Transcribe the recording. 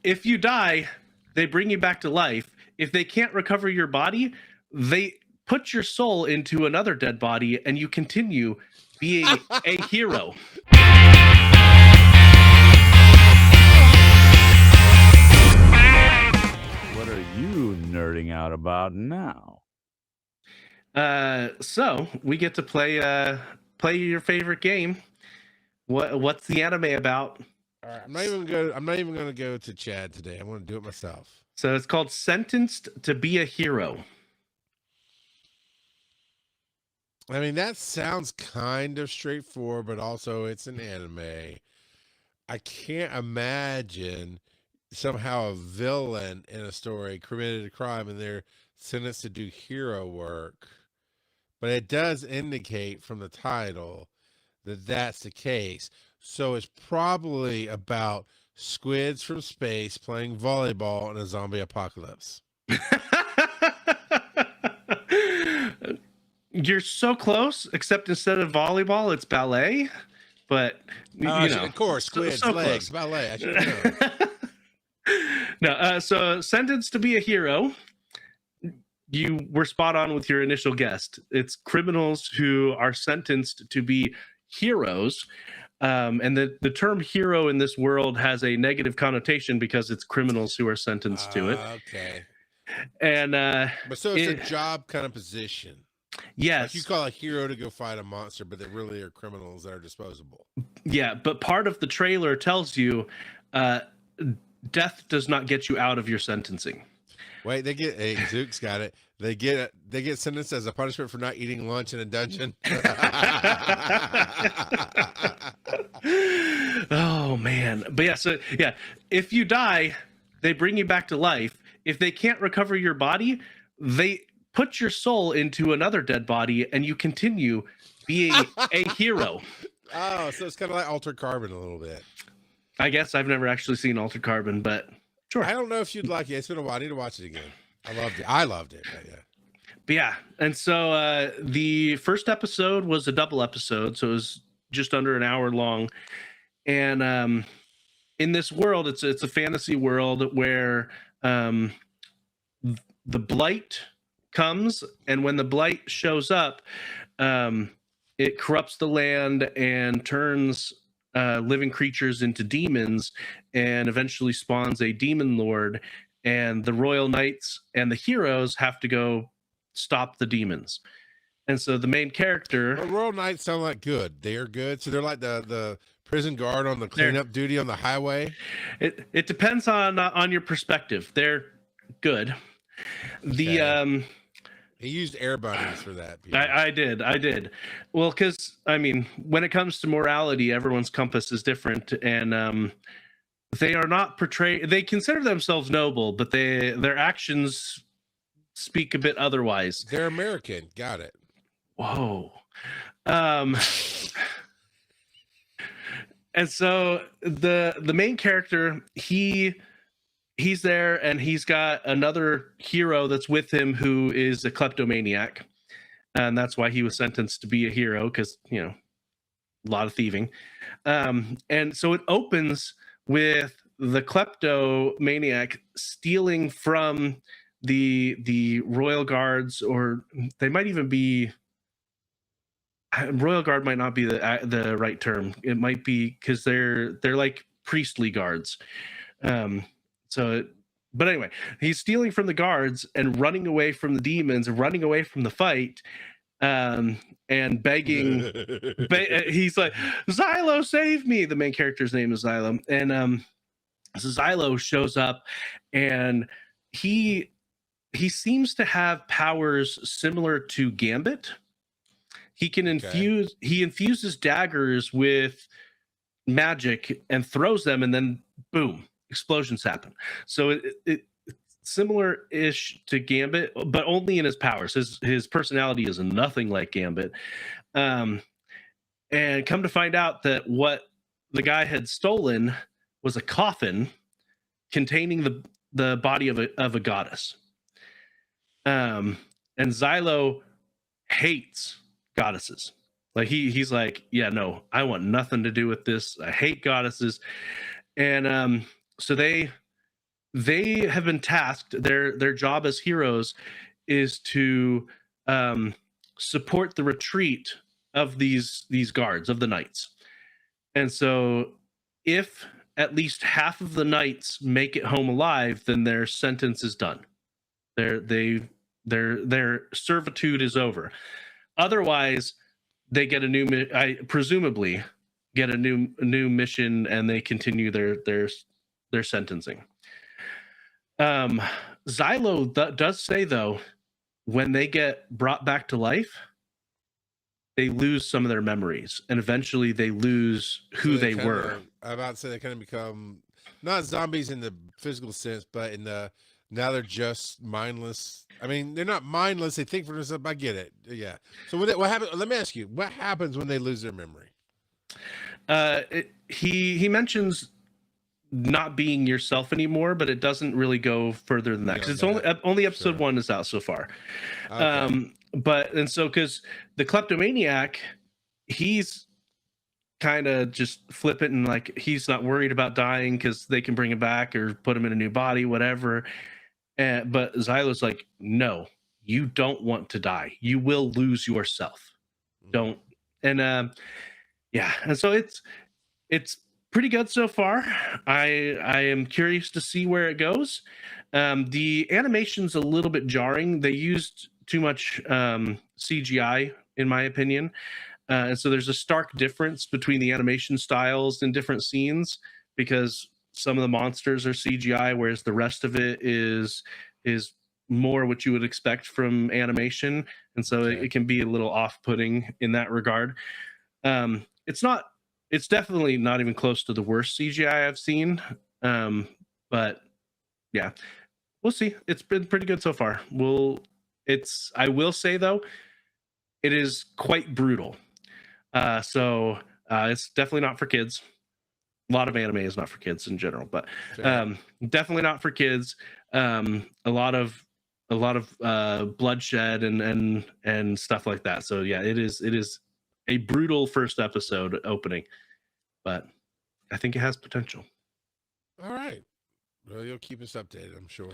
if you die, they bring you back to life. If they can't recover your body, they put your soul into another dead body, and you continue being a hero. What are you nerding out about now? So we get to play your favorite game. What's the anime about? All right, I'm not even gonna go to Chad today. I'm gonna do it myself. So it's called Sentenced to Be a Hero. I mean, that sounds kind of straightforward, but also it's an anime. I can't imagine somehow a villain in a story committed a crime and they're sentenced to do hero work. But it does indicate from the title that that's the case. So it's probably about squids from space playing volleyball in a zombie apocalypse. You're so close, except instead of volleyball, it's ballet. But of course, squids, so legs, close. ballet. I should know. No, so Sentenced to Be a Hero. You were spot on with your initial guess. It's criminals who are sentenced to be heroes. And the term hero in this world has a negative connotation because it's criminals who are sentenced to it. Okay. And but so it's a job kind of position. Yes. Like you call a hero to go fight a monster, but they really are criminals that are disposable. Yeah, but part of the trailer tells you death does not get you out of your sentencing. Wait, Zook's got it. They get sentenced as a punishment for not eating lunch in a dungeon. Oh man. But yeah, if you die, they bring you back to life. If they can't recover your body, they put your soul into another dead body, and you continue being a hero. Oh, so it's kind of like Altered Carbon a little bit. I guess I've never actually seen Altered Carbon, but sure. I don't know if you'd like it. It's been a while. I need to watch it again. I loved it. But yeah. And so the first episode was a double episode, so it was just under an hour long. And in this world, it's a fantasy world where the blight comes, and when the blight shows up, it corrupts the land and turns living creatures into demons, and eventually spawns a demon lord, and the royal knights and the heroes have to go stop the demons. And so the main character, the royal knights sound like good. They are good. So they're like the prison guard on the cleanup duty on the highway. It depends on your perspective. They're good. He used air bunnies for that. I did. Well, because I mean, when it comes to morality, everyone's compass is different, and they are not portrayed. They consider themselves noble, but their actions speak a bit otherwise. They're American. Got it. Whoa. And so the main character, he's there, and he's got another hero that's with him who is a kleptomaniac, and that's why he was sentenced to be a hero, because a lot of thieving. And so it opens with the kleptomaniac stealing from the royal guards, or they might even be royal guard, might not be the right term. It might be because they're like priestly guards. But anyway, he's stealing from the guards and running away from the demons and running away from the fight, and begging. He's like, "Xylo, save me!" The main character's name is Xylo, and so Xylo shows up, and he seems to have powers similar to Gambit. He can infuse. He infuses daggers with magic and throws them, and then boom, explosions happen. So it's similar-ish to Gambit, but only in his powers. His personality is nothing like Gambit. And come to find out that what the guy had stolen was a coffin containing the body of a goddess. And Xylo hates goddesses. Like he's like, yeah, no, I want nothing to do with this. I hate goddesses. And so they they have been tasked. Their job as heroes is to support the retreat of these guards, of the knights. And so if at least half of the knights make it home alive, then their sentence is done. Their servitude is over. Otherwise, they get a new presumably get a new mission, and they continue their sentencing. Xylo does say, though, when they get brought back to life, they lose some of their memories, and eventually they lose who they were. I'm about to say they kind of become not zombies in the physical sense, but in the now they're just mindless. I mean, they're not mindless. They think for themselves. I get it. Yeah. So what happens? Let me ask you, what happens when they lose their memory? He mentions not being yourself anymore, but it doesn't really go further than that, because it's only episode 1 is out so far. Okay. Because the kleptomaniac, he's kind of just flippant, and like he's not worried about dying because they can bring him back or put him in a new body, whatever. But Xylo's like, no, you don't want to die. You will lose yourself. Don't. And yeah, and so it's pretty good so far. I am curious to see where it goes. The animation's a little bit jarring. They used too much CGI, in my opinion. And so there's a stark difference between the animation styles in different scenes, because some of the monsters are CGI, whereas the rest of it is more what you would expect from animation. And so it can be a little off-putting in that regard. It's definitely not even close to the worst CGI I've seen. But yeah, we'll see. It's been pretty good so far. I will say, though, it is quite brutal. So it's definitely not for kids. A lot of anime is not for kids in general, but definitely not for kids. A lot of bloodshed and stuff like that. So yeah, it is a brutal first episode opening, but I think it has potential. All right. Well, you'll keep us updated, I'm sure.